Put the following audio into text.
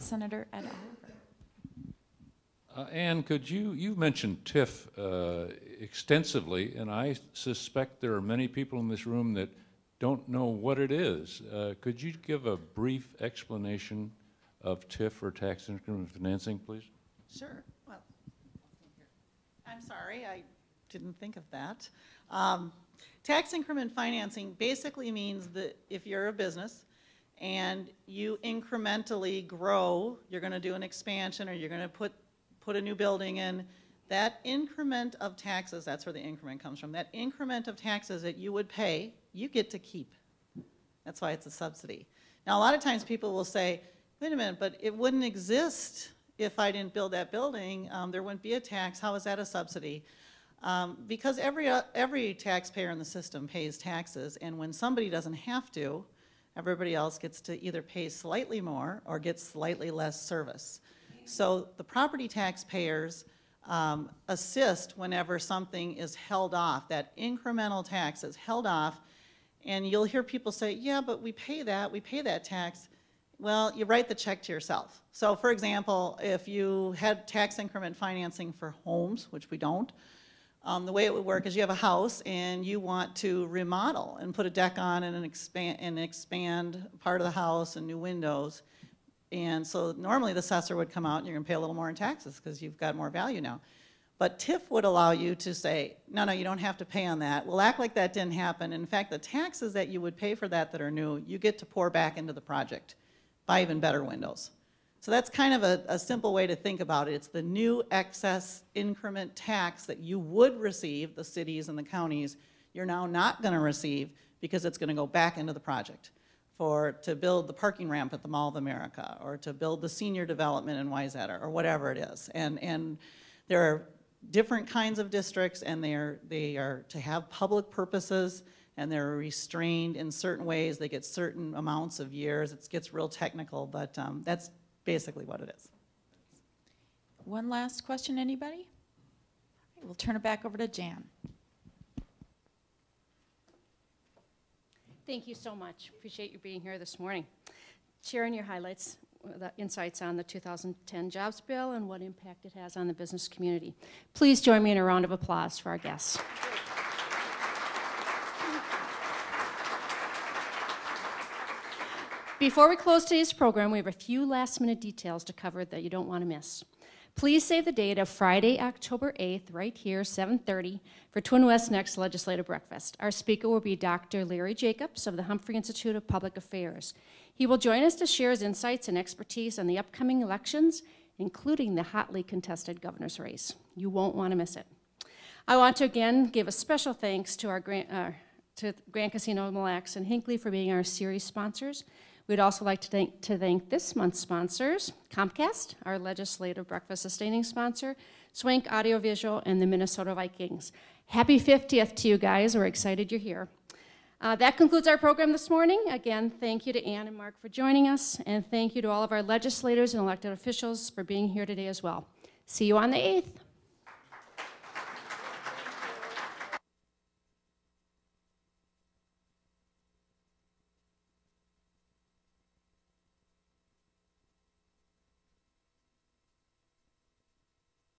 Senator Ed Oliver. Ann, could you mentioned TIF extensively, and I suspect there are many people in this room that don't know what it is. Could you give a brief explanation of TIF, or tax increment financing, please? Sure. Well, I'm sorry, I didn't think of that. Tax increment financing basically means that if you're a business and you incrementally grow, you're going to do an expansion or you're going to put a new building in, that increment of taxes, that's where the increment comes from, that increment of taxes that you would pay, you get to keep. That's why it's a subsidy. Now, a lot of times people will say, wait a minute, but it wouldn't exist if I didn't build that building. There wouldn't be a tax. How is that a subsidy? Because every taxpayer in the system pays taxes, and when somebody doesn't have to, everybody else gets to either pay slightly more or get slightly less service. So the property taxpayers assist whenever something is held off. That incremental tax is held off, and you'll hear people say, yeah, but we pay that tax. Well, you write the check to yourself. So for example, if you had tax increment financing for homes, which we don't, the way it would work is you have a house and you want to remodel and put a deck on and expand part of the house and new windows. And so normally the assessor would come out and you're going to pay a little more in taxes because you've got more value now. But TIF would allow you to say, no, you don't have to pay on that. We'll act like that didn't happen. In fact, the taxes that you would pay for that are new, you get to pour back into the project. Buy even better windows. So that's kind of a simple way to think about it. It's the new excess increment tax that you would receive, the cities and the counties, you're now not going to receive because it's going to go back into the project to build the parking ramp at the Mall of America, or to build the senior development in Wayzata, or whatever it is. And there are different kinds of districts, and they are to have public purposes, and they're restrained in certain ways. They get certain amounts of years. It gets real technical, but that's basically what it is. One last question, anybody? We'll turn it back over to Jan. Thank you so much. Appreciate you being here this morning. Sharing your highlights, the insights on the 2010 jobs bill and what impact it has on the business community. Please join me in a round of applause for our guests. Before we close today's program, we have a few last-minute details to cover that you don't want to miss. Please save the date of Friday, October 8th, right here, 7:30, for TwinWest's next legislative breakfast. Our speaker will be Dr. Larry Jacobs of the Humphrey Institute of Public Affairs. He will join us to share his insights and expertise on the upcoming elections, including the hotly contested governor's race. You won't want to miss it. I want to again give a special thanks to our Grand Casino Mille Lacs and Hinckley for being our series sponsors. We'd also like to thank this month's sponsors, Comcast, our legislative breakfast sustaining sponsor, Swank Audiovisual, and the Minnesota Vikings. Happy 50th to you guys. We're excited you're here. That concludes our program this morning. Again, thank you to Ann and Mark for joining us, and thank you to all of our legislators and elected officials for being here today as well. See you on the 8th.